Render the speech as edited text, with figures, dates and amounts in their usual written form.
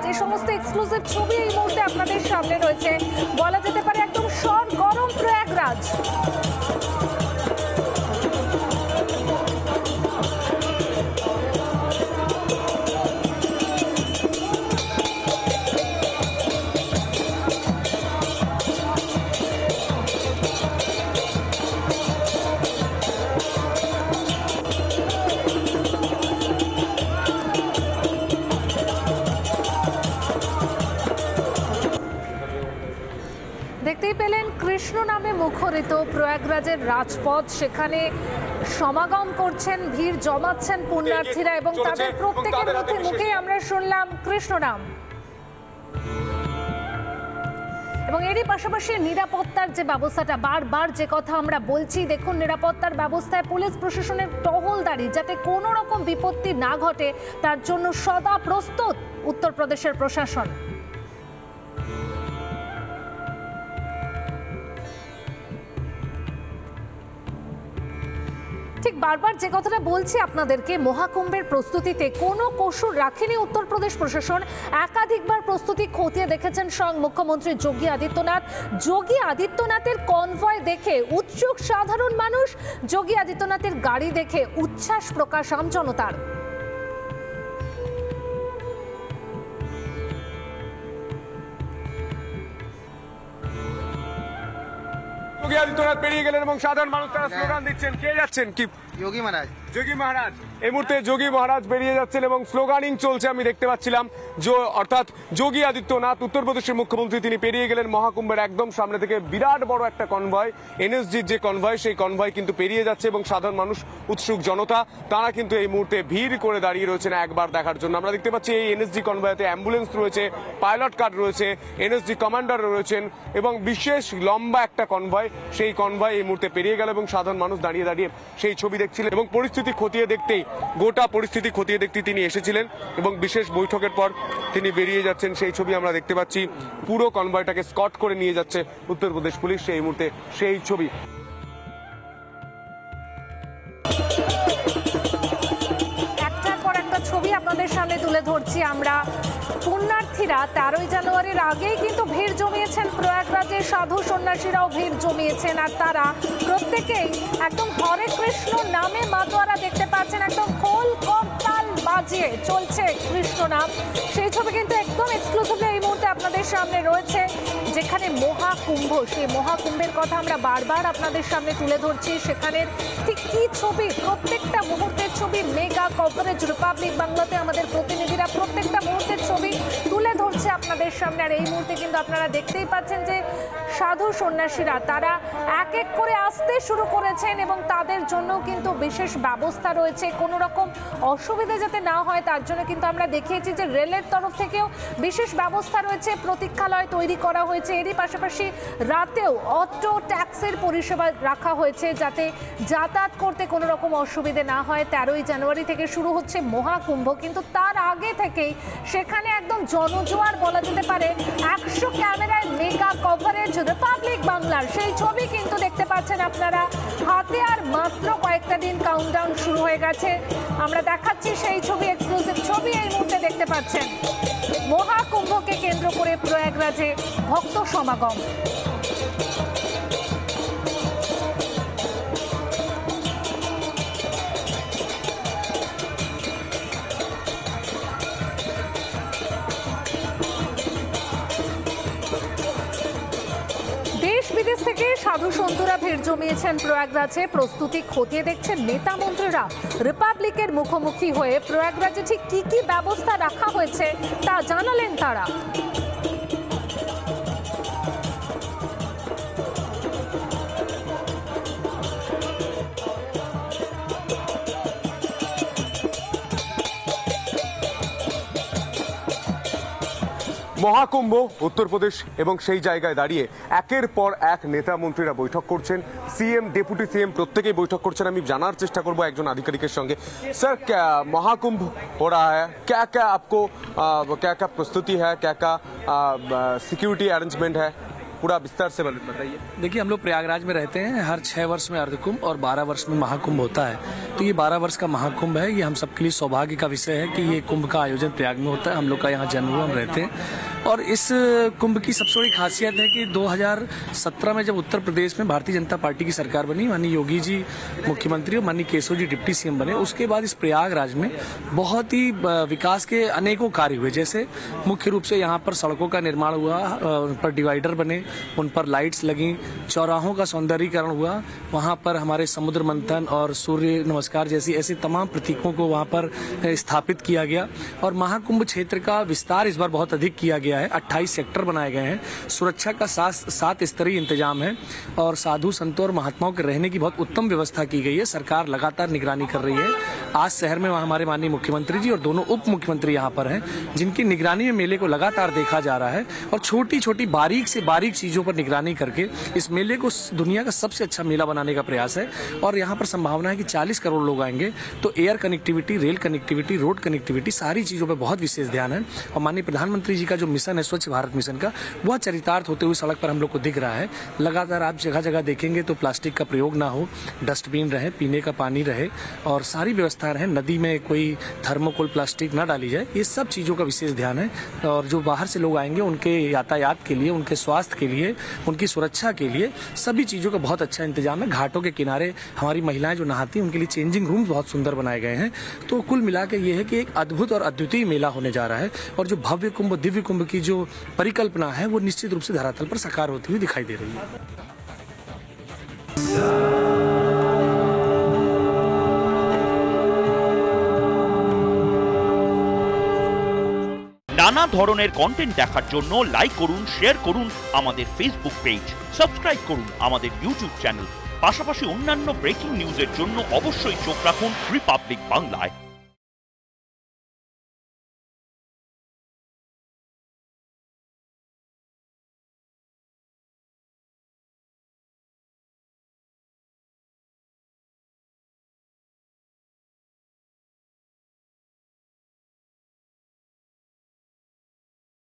যে সমস্ত এক্সক্লুসিভ ছবি এই মুহূর্তে আপনাদের সামনে রয়েছে, বলা যেতে পারে একদম সরগরম প্রয়াগরাজ। দেখতেই পেলেন কৃষ্ণ নামে মুখরিত প্রয়াগরাজের রাজপথ, সেখানে সমাগম করছেন, ভিড় জমাচ্ছেন পুণ্যার্থীরা এবং তাদের প্রত্যেকের মুখে আমরা শুনলাম কৃষ্ণ নাম। এবং এরই পাশাপাশি নিরাপত্তার যে ব্যবস্থাটা, বারবার যে কথা আমরা বলছি, দেখুন নিরাপত্তার ব্যবস্থায় পুলিশ প্রশাসনের টহলদারি, যাতে কোনো রকম বিপত্তি না ঘটে তার জন্য সদা প্রস্তুত উত্তরপ্রদেশের প্রশাসন। ঠিক বারবার যে কথাটা বলছি আপনাদেরকে, মহাকুম্ভের প্রস্তুতিতে কোনো কসুর রাখেনি উত্তরপ্রদেশ প্রশাসন। একাধিকবার প্রস্তুতি খতিয়ে দেখেছেন স্বয়ং মুখ্যমন্ত্রী যোগী আদিত্যনাথ। যোগী আদিত্যনাথের কনভয় দেখে উৎসুক সাধারণ মানুষ, যোগী আদিত্যনাথের গাড়ি দেখে উচ্ছ্বাস প্রকাশ আম জনতার। যোগী আদিত্যনাথ পেরিয়ে গেলেন এবং সাধারণ মানুষ তারা স্লোগান দিচ্ছেন। কে যাচ্ছেন? কি যোগী মহারাজ? যোগী মহারাজ এই মুহূর্তে যোগী মহারাজ বেরিয়ে যাচ্ছেন এবং স্লোগানিং চলছে। আমি দেখতে পাচ্ছিলাম অর্থাৎ যোগী আদিত্যনাথ উত্তরপ্রদেশের মুখ্যমন্ত্রী, তিনি পেরিয়ে গেলেন মহাকুম্ভের একদম সামনে থেকে। বিরাট বড় একটা কনভয়, এনএসজির যে কনভয়, সেই কনভয় কিন্তু পেরিয়ে যাচ্ছে এবং সাধারণ মানুষ, উৎসুক জনতা, তারা কিন্তু এই মুহূর্তে ভিড় করে দাঁড়িয়ে রয়েছেন একবার দেখার জন্য। আমরা দেখতে পাচ্ছি এই এনএসজি কনভয়তে অ্যাম্বুলেন্স রয়েছে, পাইলট কার রয়েছে, এনএসজি কমান্ডার রয়েছেন এবং বিশেষ লম্বা একটা কনভয়, সেই কনভয় এই মুহূর্তে পেরিয়ে গেল এবং সাধারণ মানুষ দাঁড়িয়ে দাঁড়িয়ে সেই ছবি দেখছিলেন এবং পরিস্থিতি খতিয়ে দেখতেই, গোটা পরিস্থিতি খতিয়ে দেখতে তিনি এসেছিলেন এবং বিশেষ বৈঠকের পর তিনি বেরিয়ে যাচ্ছেন। সেই ছবি আমরা দেখতে পাচ্ছি, পুরো কনভয়টাকে স্কট করে নিয়ে যাচ্ছে উত্তরপ্রদেশ পুলিশ, সেই মুহূর্তে সেই ছবি। একটার পর একটা ছবি আপনাদের সামনে তুলে ধরছি আমরা। পুণ্যার্থীরা 13ই জানুয়ারির আগেই কিন্তু ভিড় জমিয়েছেন প্রয়াগরাজে, সাধু সন্ন্যাসীরাও ভিড় জমিয়েছেন আর তারা প্রত্যেকেই একদম হরে কৃষ্ণ নামে মাতোয়ারা দেখতে পাচ্ছেন, একদম খোল করতাল বাজিয়ে চলছে কৃষ্ণ নাম। সেই ছবি কিন্তু একদম এক্সক্লুসিভলি এই মুহূর্তে আপনাদের সামনে রয়েছে, যেখানে মহাকুম্ভ, সেই মহাকুম্ভের কথা আমরা বারবার আপনাদের সামনে তুলে ধরছি। সেখানের ঠিক কি ছবি, প্রত্যেকটা মুহূর্তের ছবি, মেগা কভারেজ রিপাবলিক বাংলাতে আমাদের প্রতিনিধিরা প্রত্যেকটা মুহূর্তের ছবি তুলে ধরছে আপনাদের সামনে। আর এই মুহূর্তে কিন্তু আপনারা দেখতেই পাচ্ছেন যে সাধু সন্ন্যাসীরা তারা এক এক করে আসতে শুরু করেছেন এবং তাদের জন্য কিন্তু বিশেষ ব্যবস্থা রয়েছে, কোনো রকম অসুবিধা যাতে না হয় তার জন্য কিন্তু আমরা দেখিয়েছি যে রেলের তরফ থেকেও বিশেষ ব্যবস্থা রয়েছে, প্রতীক্ষালয় তৈরি করা হয়েছে। এরই পাশাপাশি রাতেও অটো ট্যাক্সির পরিষেবা রাখা হয়েছে, যাতে যাতায়াত করতে কোনো রকম অসুবিধে না হয়। 13ই জানুয়ারি থেকে শুরু হচ্ছে মহাকুম্ভ, কিন্তু তার আগে থেকেই সেখানে একদম জনজোয়ার বলা যেতে পারে। 100 ক্যামেরায় মেগা কভারেজ রিপাবলিক বাংলার সেই ছবি কিন্তু দেখতে পাচ্ছেন আপনারা। হাতে আর মাত্র কয়েকটা দিন কাউন্টডাউন শুরু হয়ে গেছে, আমরা দেখাচ্ছি সেই ছবি, এক্সক্লুসিভ ছবি এই মুহূর্তে দেখতে পাচ্ছেন। মহাকুম্ভকে কেন্দ্র করে প্রয়াগরাজে ভক্ত সমাগম। দেশ বিদেশ থেকে সাধু সন্তরা ভিড় জমিয়েছেন প্রয়াগরাজে, প্রস্তুতি খতিয়ে দেখছেন নেতা মন্ত্রীরা। রিপাবলিকের মুখোমুখি হয়ে প্রয়াগরাজে ঠিক কি কি ব্যবস্থা রাখা হয়েছে তা জানালেন তারা। মহাকুম্ভ উত্তরপ্রদেশ এবং সেই জায়গায় দাঁড়িয়ে একের পর এক নেতা মন্ত্রীরা বৈঠক করছেন, সিএম, ডেপুটি সিএম প্রত্যেকেই বৈঠক করছেন। আমি জানার চেষ্টা করব একজন আধিকারিকের সঙ্গে। স্যার, মহাকুম্ভ हो रहा है, क्या क्या आपको क्या क्या प्रस्तुति है, क्या क्या सिक्योरिटी अरेंजमेंट है? पूरा विस्तार से बताइए। देखिए, हम लोग प्रयागराज में रहते हैं, हर 6 वर्ष में अर्धकुंभ और 12 वर्ष में महाकुंभ होता है। तो ये 12 वर्ष का महाकुंभ है। ये हम सबके लिए सौभाग्य का विषय है कि ये कुंभ का आयोजन प्रयाग में होता है। हम लोग का यहाँ जन्म हुआ, हम रहते हैं। और इस कुंभ की सबसे बड़ी खासियत है कि 2017 में जब उत्तर प्रदेश में भारतीय जनता पार्टी की सरकार बनी, माननीय योगी जी मुख्यमंत्री और माननीय केशव जी डिप्टी सीएम बने, उसके बाद इस प्रयागराज में बहुत ही विकास के अनेकों कार्य हुए। जैसे मुख्य रूप से यहाँ पर सड़कों का निर्माण हुआ, उन पर डिवाइडर बने, उन पर लाइट्स लगी, चौराहों का सौंदर्यीकरण हुआ, वहाँ पर हमारे समुद्र मंथन और सूर्य नमस्कार जैसी ऐसे तमाम प्रतीकों को वहाँ पर स्थापित किया गया। और महाकुंभ क्षेत्र का विस्तार इस बार बहुत अधिक किया गया है। 28 सेक्टर बनाए गए हैं। सुरक्षा का 7 स्तरीय इंतजाम है और साधु संतों और महात्माओं के रहने की बहुत उत्तम व्यवस्था की गई है। सरकार लगातार निगरानी कर रही है। आज शहर में हमारे माननीय मुख्यमंत्री जी और दोनों उप मुख्यमंत्री यहाँ पर हैं, जिनकी निगरानी में मेले को लगातार देखा जा रहा है और छोटी छोटी बारीक से बारीक चीजों पर निगरानी करके इस मेले को दुनिया का सबसे अच्छा मेला बनाने का प्रयास है। और यहाँ पर संभावना है कि 40 करोड़ लोग आएंगे। तो air connectivity, rail connectivity, road connectivity, सारी चीजों पर बहुत विशेष ध्यान है। और माननीय प्रधानमंत्री जी का जो मिशन है स्वच्छ भारत मिशन का, वह चरितार्थ होते हुए सड़क पर हम लोग को दिख रहा है। लगातार आप जगह जगह देखेंगे तो प्लास्टिक का प्रयोग ना हो, डस्टबिन रहे, पीने का पानी रहे और सारी व्यवस्था रहे। नदी में कोई थर्मोकोल प्लास्टिक ना डाली जाए। ये सब चीजों का विशेष ध्यान है। और जो बाहर से लोग आएंगे उनके यातायात के लिए, उनके स्वास्थ्य के लिए, उनकी सुरक्षा के लिए सभी चीजों का बहुत अच्छा इंतजाम है। घाटों के किनारे हमारी महिलाएं जो नहाती हैं उनके लिए चेंजिंग रूम बहुत सुंदर बनाए गए हैं। तो कुल मिला के ये है कि एक अद्भुत और अद्वितीय मेला होने जा रहा है। और जो भव्य कुंभ, दिव्य कुंभ की जो परिकल्पना है वो निश्चित रूप से धरातल पर साकार होती हुई दिखाई दे रही है। নানা ধরনের কন্টেন্ট দেখার জন্য লাইক করুন, শেয়ার করুন আমাদের ফেসবুক পেজ, সাবস্ক্রাইব করুন আমাদের ইউটিউব চ্যানেল। পাশাপাশি অন্যান্য ব্রেকিং নিউজের জন্য অবশ্যই চোখ রাখুন রিপাবলিক বাংলায়।